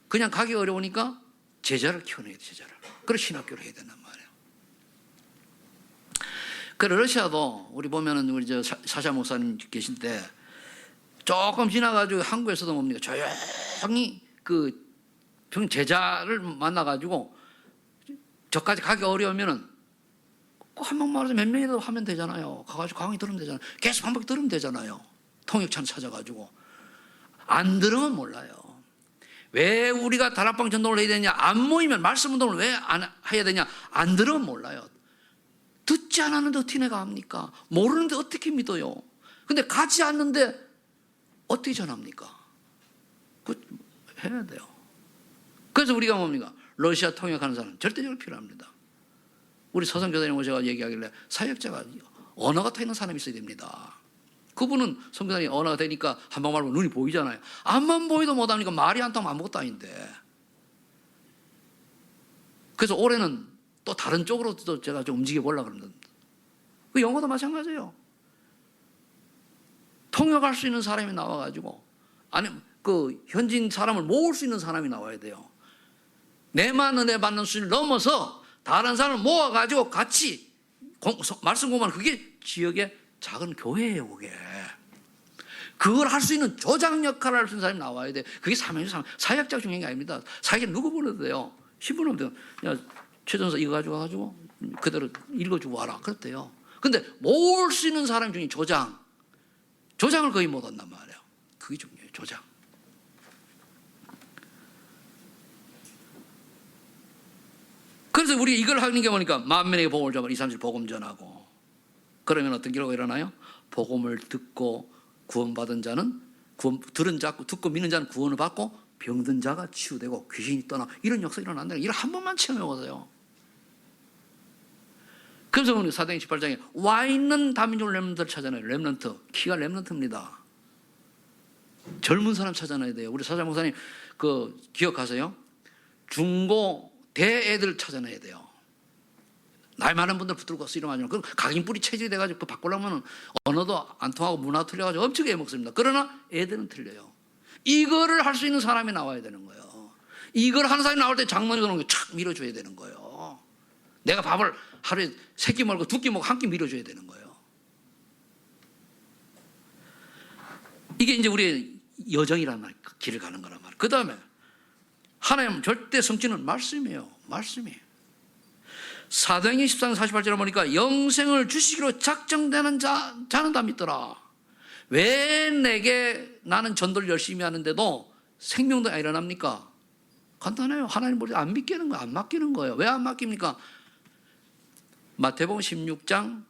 그냥 가기 어려우니까 제자를 키워내야 돼, 제자를. 그래서 신학교를 해야 된단 말이에요. 그래 러시아도 우리 보면은 우리 저 사샤 목사님 계실 때 조금 지나가지고 한국에서도 뭡니까 조용히 그 제자를 만나가지고 저까지 가기 어려우면은 한 번 말해서 몇 명이라도 하면 되잖아요. 가가지고 강의 들으면 되잖아요. 계속 한 바퀴 들으면 되잖아요. 통역찬 찾아가지고. 안 들으면 몰라요. 왜 우리가 다락방 전도를 해야 되냐? 안 모이면 말씀 운동을 왜 안 해야 되냐? 안 들으면 몰라요. 듣지 않았는데 어떻게 내가 합니까? 모르는데 어떻게 믿어요? 근데 가지 않는데 어떻게 전합니까? 그 해야 돼요. 그래서 우리가 뭡니까? 러시아 통역하는 사람 절대적으로 필요합니다. 우리 서성교사님 오셔서 얘기하길래 사역자가 언어가 터있는 사람이 있어야 됩니다. 그분은 선교사님 언어가 되니까 한번 말하면 눈이 보이잖아요. 앞만 보이도 못하니까 말이 안 통하면 아무것도 아닌데. 그래서 올해는 또 다른 쪽으로 또 제가 좀 움직여 보려고 그럽니다. 그 영어도 마찬가지예요. 통역할 수 있는 사람이 나와가지고 아니 그 현지인 사람을 모을 수 있는 사람이 나와야 돼요. 내만 은혜 받는 수준을 넘어서 다른 사람을 모아가지고 같이 말씀 공부하는 그게 지역의 작은 교회예요. 그게 그걸 할 수 있는 조장 역할을 할 수 있는 사람이 나와야 돼. 그게 사명이죠. 사역자 중요한 게 아닙니다. 사역자 누구 보내도 돼요. 신부는 돼요. 야 최전서 이거 가지고 그대로 읽어주고 와라 그랬대요. 근데 모을 수 있는 사람 중에 조장을 거의 못 한단 말이에요. 그게 중요해요. 조장. 그래서 우리 이걸 하는 게 보니까 만민에게 복음을 전하고 2, 3일 복음 전하고 그러면 어떤 결과가 일어나요? 복음을 듣고 구원받은 자는 들은 자 듣고 믿는 자는 구원을 받고 병든 자가 치유되고 귀신이 떠나 이런 역사가 일어난다. 이걸 한 번만 체험해 보세요. 그래서 우리 사도행 18장에 와 있는 다민족 렘넌트를 찾아내요. 렘넌트 키가 렘넌트입니다. 젊은 사람 찾아내야 돼요. 우리 사장 목사님 그 기억하세요? 중고 대애들 찾아내야 돼요. 나이 많은 분들 붙들고 씨름하죠. 그럼 각인 뿌리 체질이 돼가지고 그 바꾸려면 언어도 안 통하고 문화 틀려가지고 엄청 애먹습니다. 그러나 애들은 틀려요. 이거를 할 수 있는 사람이 나와야 되는 거예요. 이걸 하는 사람이 나올 때 장로님 그런 거 착 밀어줘야 되는 거예요. 내가 밥을 하루에 3끼 먹고 2끼 먹고 1끼 밀어줘야 되는 거예요. 이게 이제 우리의 여정이란 말, 길을 가는 거란 말이에요. 그 다음에 하나님 절대 성취는 말씀이에요. 말씀이에요. 사도행전 14장 48절에 보니까 영생을 주시기로 작정되는 자는 다 믿더라. 왜 내게 나는 전도를 열심히 하는데도 생명도 안 일어납니까? 간단해요. 하나님 보지 안 믿기는 거예요. 안 맡기는 거예요. 왜 안 맡깁니까? 마태복음 16장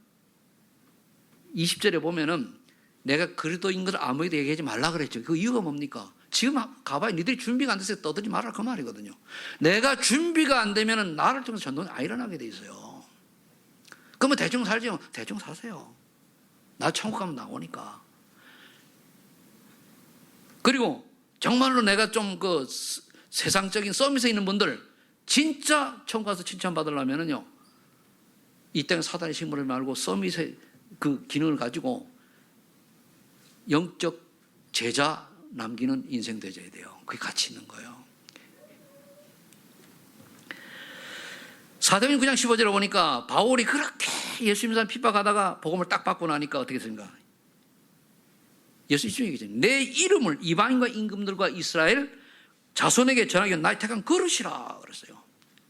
20절에 보면은 내가 그리스도인 것을 아무에도 얘기하지 말라 그랬죠. 그 이유가 뭡니까? 지금 가봐야 니들이 준비가 안 돼서 떠들지 말라 그 말이거든요. 내가 준비가 안 되면 나를 통해서 전도는 안 일어나게 돼 있어요. 그러면 대충 살죠. 대충 사세요. 나 천국 가면 나오니까. 그리고 정말로 내가 좀 그 세상적인 서밋에 있는 분들 진짜 천국 가서 칭찬받으려면은요. 이 땅 사단의 식물을 말고 서밋의 그 기능을 가지고 영적 제자 남기는 인생 되져야 돼요. 그게 가치 있는 거예요. 사도행전 9장 15절에 보니까 바울이 그렇게 예수 믿는 사람 핍박하다가 복음을 딱 받고 나니까 어떻게 됐습니까? 예수 이쪽에 얘기죠. 내 이름을 이방인과 임금들과 이스라엘 자손에게 전하기 위한 나의 택한 그릇이라 그랬어요.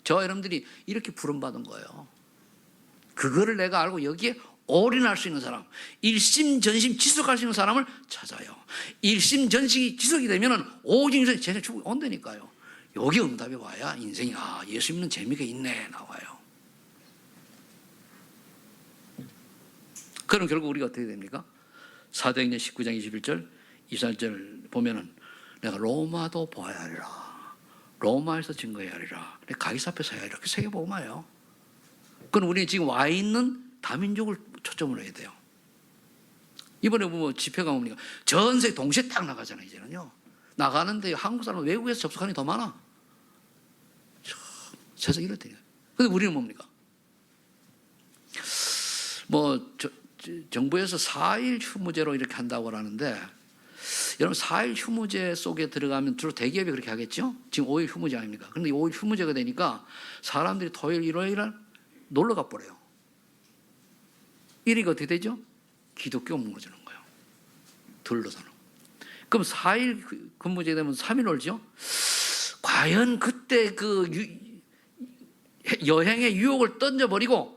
저와 여러분들이 이렇게 부름받은 거예요. 그거를 내가 알고 여기에 올인할 수 있는 사람, 일심전심 지속할 수 있는 사람을 찾아요. 일심전심이 지속이 되면은 오직 인생이 제자 축복이 온다니까요. 여기 응답이 와야 인생이 예수 믿는 재미가 있네 나와요. 그럼 결국 우리가 어떻게 됩니까? 사도행전 19장 21절 24절 보면은 내가 로마도 보아야 하리라, 로마에서 증거해야 하리라, 가이사 앞에 서야 하리라. 그 세계복음화예요. 그럼 우리는 지금 와 있는 다민족을 초점을 해야 돼요. 이번에 뭐 집회가 뭡니까? 전 세계 동시에 딱 나가잖아요. 이제는요. 나가는데 한국 사람은 외국에서 접속하는 게 더 많아. 세상이 이렇대요. 근데 우리는 뭡니까? 정부에서 4일 휴무제로 이렇게 한다고 하는데, 여러분 4일 휴무제 속에 들어가면 주로 대기업이 그렇게 하겠죠? 지금 5일 휴무제 아닙니까? 그런데 5일 휴무제가 되니까 사람들이 토요일, 일요일날 놀러 가버려요. 1위가 어떻게 되죠? 기독교가 무너지는 거예요. 둘러서는. 그럼 4일 근무제 되면 3일 놀죠? 과연 그때 그 여행의 유혹을 던져버리고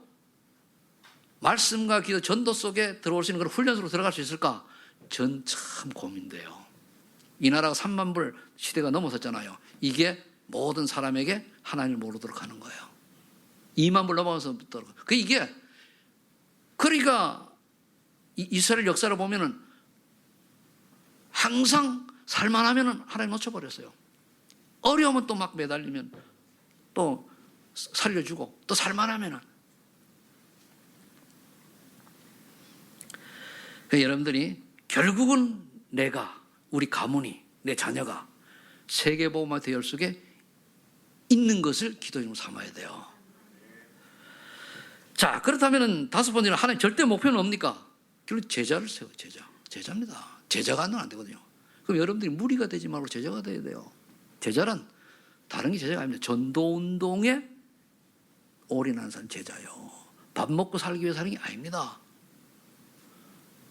말씀과 기도 전도 속에 들어올 수 있는 그런 훈련 속으로 들어갈 수 있을까? 전 참 고민돼요. 이 나라가 3만 불 시대가 넘어섰잖아요. 이게 모든 사람에게 하나님을 모르도록 하는 거예요. 2만 불 넘어서부터. 이게 그러니까 이스라엘 역사를 보면은 항상 살만하면은 하나님 놓쳐버렸어요. 어려우면 또 막 매달리면 또 살려주고 또 살만하면은. 그러니까 여러분들이 결국은 내가, 우리 가문이, 내 자녀가 세계복음화 대열 속에 있는 것을 기도용으로 삼아야 돼요. 자, 그렇다면 다섯 번째는 하나님 절대 목표는 뭡니까? 결국 제자를 세워요. 제자입니다. 제자가 안 되거든요. 그럼 여러분들이 무리가 되지 말고 제자가 돼야 돼요. 제자란 다른 게 제자가 아닙니다. 전도운동에 올인하는 사람 제자요. 밥 먹고 살기 위해 사는 게 아닙니다.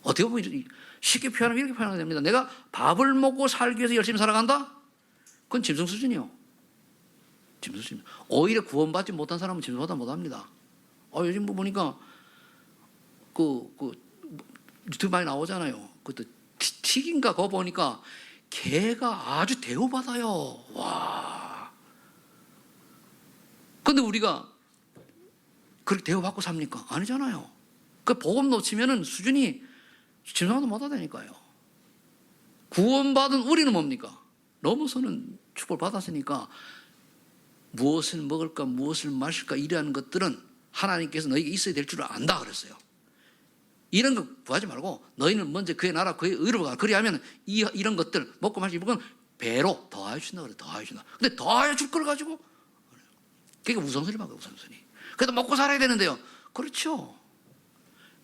어떻게 보면 쉽게 표현하면 이렇게 표현하게 됩니다. 내가 밥을 먹고 살기 위해서 열심히 살아간다? 그건 짐승 수준이요. 짐승 수준. 오히려 구원받지 못한 사람은 짐승보다 못합니다. 요즘 보니까 유튜브 많이 나오잖아요. 그것도 튀긴가 그거 보니까 개가 아주 대우받아요. 와. 근데 우리가 그렇게 대우받고 삽니까? 아니잖아요. 그 복음 놓치면은 수준이 짐승보다 못하다니까요. 구원받은 우리는 뭡니까? 넘어서는 축복을 받았으니까 무엇을 먹을까, 무엇을 마실까 이러한 것들은 하나님께서 너에게 있어야 될 줄 안다 그랬어요. 이런 거 구하지 말고 너희는 먼저 그의 나라, 그의 의를 구하라. 그리하면 이런 것들 먹고 마시고 입은 건 배로 더하여 준다 그래. 더하여 준다. 근데 더하여 줄 걸 가지고 그게 우선순위 받아요. 우선순위. 그래도 먹고 살아야 되는데요. 그렇죠.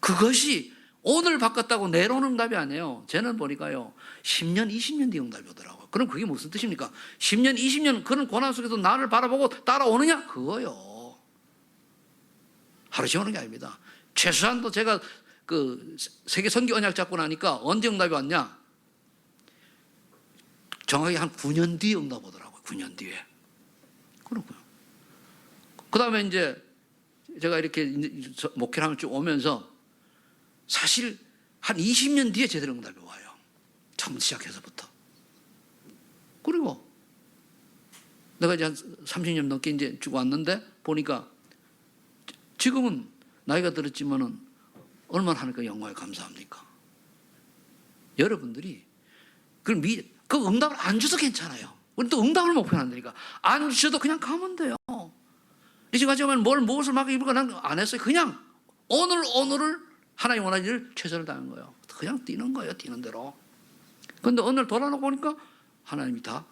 그것이 오늘 바꿨다고 내로는 응답이 아니에요. 쟤는 보니까요 10년, 20년 뒤 응답이 오더라고요. 그럼 그게 무슨 뜻입니까? 10년, 20년 그런 고난 속에서 나를 바라보고 따라오느냐? 그거요. 하루씩 오는 게 아닙니다. 최소한도 제가 그 세계 선교 언약 잡고 나니까 언제 응답이 왔냐? 정확히 한 9년 뒤에 응답 오더라고요. 9년 뒤에. 그렇고요. 그 다음에 이제 제가 이렇게 목회를 하면 쭉 오면서 사실 한 20년 뒤에 제대로 응답이 와요. 처음 시작해서부터. 그리고 내가 이제 한 30년 넘게 이제 쭉 왔는데 보니까 지금은 나이가 들었지만은 얼마나 하니까 영광에 감사합니까? 여러분들이 그 응답을 안 줘도 괜찮아요. 우리 또 응답을 목표한다니까. 안 주셔도 그냥 가면 돼요. 이 시간 가지고 무엇을 막 입을까 난 안 했어요. 그냥 오늘을 하나님 원하는 일을 최선을 다하는 거예요. 그냥 뛰는 거예요. 뛰는 대로. 그런데 오늘 돌아놓고 보니까 하나님이 다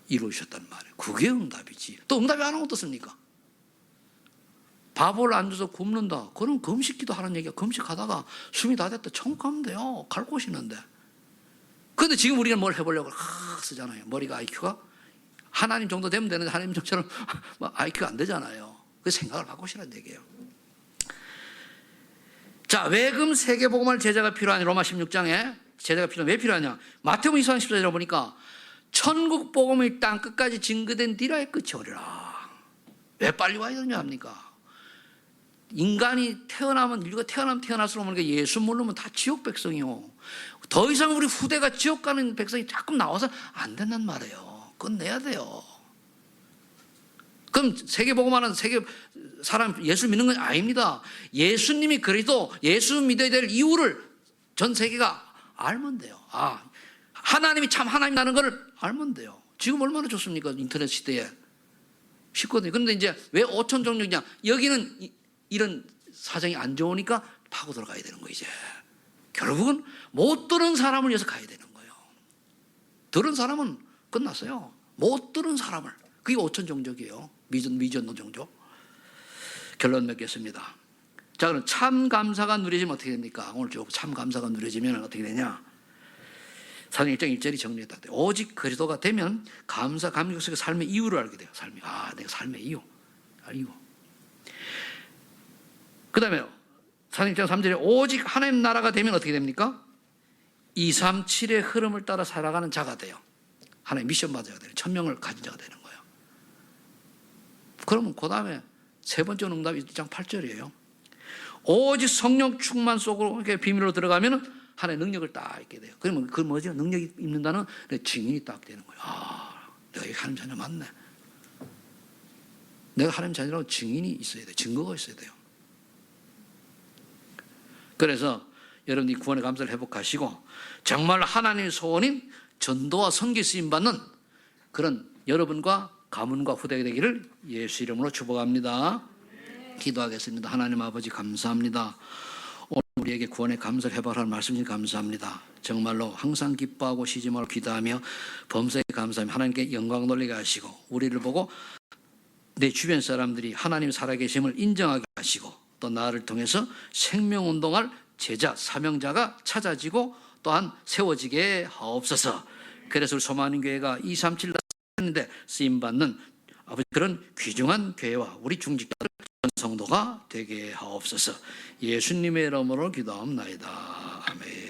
이루셨단 말이에요. 그게 응답이지. 또 응답이 안 하면 어떻습니까? 밥을 안 줘서 굶는다. 그럼 금식기도 하는 얘기야. 금식하다가 숨이 다 됐다. 천국 가면 돼요. 갈 곳이 있는데. 그런데 지금 우리가 뭘 해보려고 쓰잖아요. 머리가 IQ가 하나님 정도 되면 되는데 하나님 정도처럼 IQ가 안 되잖아요. 그 생각을 바꾸시라는 얘기예요. 자, 왜 그럼 세계복음할 제자가 필요하냐? 로마 16장에 제자가 왜 필요하냐? 마태복음 24장 14절에 보니까 천국 복음이 땅 끝까지 증거된 뒤라에 끝이 오리라. 왜 빨리 와야 되냐 합니까? 인간이 태어나면, 인류가 태어나면 태어날수록 보니까 예수 모르면 다 지옥 백성이요. 더 이상 우리 후대가 지옥 가는 백성이 자꾸 나와서 안 된단 말이에요. 그건 내야 돼요. 그럼 세계복음하는 세계 사람 예수 믿는 건 아닙니다. 예수님이 그래도 예수 믿어야 될 이유를 전 세계가 알면 돼요. 아, 하나님이 참 하나님이라는 걸 알면 돼요. 지금 얼마나 좋습니까? 인터넷 시대에. 쉽거든요. 그런데 이제 왜 5천 종족이냐? 여기는 이런 사정이 안 좋으니까 파고 들어가야 되는 거예요, 이제. 결국은 못 들은 사람을 위해서 가야 되는 거예요. 들은 사람은 끝났어요. 못 들은 사람을. 그게 5천 종족이에요. 미전도 종족. 결론 맺겠습니다. 자, 그럼 참 감사가 누려지면 어떻게 됩니까? 오늘 쭉 참 감사가 누려지면 어떻게 되냐? 사도행 1장 1절이 정리했다. 오직 그리스도가 되면 감사, 감격 속에 삶의 이유를 알게 돼요. 삶이. 아, 내가 삶의 이유. 이유. 그 다음에 사도행 1장 3절에 오직 하나님 나라가 되면 어떻게 됩니까? 237의 흐름을 따라 살아가는 자가 돼요. 하나님 미션 받아야 돼요. 1000명을 가진 자가 되는 거예요. 그러면 그 다음에 세 번째 응답이 1장 8절이에요. 오직 성령 충만 속으로 이렇게 비밀로 들어가면 하나의 능력을 딱 있게 돼요. 그러면 그 뭐죠? 능력이 있는다는 증인이 딱 되는 거예요. 아, 내가 하나님 자녀 맞네. 내가 하나님 자녀라고 증인이 있어야 돼요. 증거가 있어야 돼요. 그래서 여러분이 구원의 감사를 회복하시고 정말 하나님의 소원인 전도와 선교 쓰임 받는 그런 여러분과 가문과 후대가 되기를 예수 이름으로 축복합니다. 기도하겠습니다. 하나님 아버지 감사합니다. 오늘 우리에게 구원의 감사를 회복하는 말씀 주님 감사합니다. 정말로 항상 기뻐하고 쉬지 말고 기도하며 범사에 감사하며 하나님께 영광 돌리게 하시고 우리를 보고 내 주변 사람들이 하나님 살아계심을 인정하게 하시고 또 나를 통해서 생명운동할 제자, 사명자가 찾아지고 또한 세워지게 하옵소서. 그래서 우리 소망하는 교회가 237 했는데 쓰임받는 아버지 그런 귀중한 교회와 우리 중직자들 성도가 되게 하옵소서. 예수님의 이름으로 기도합니다. 아멘.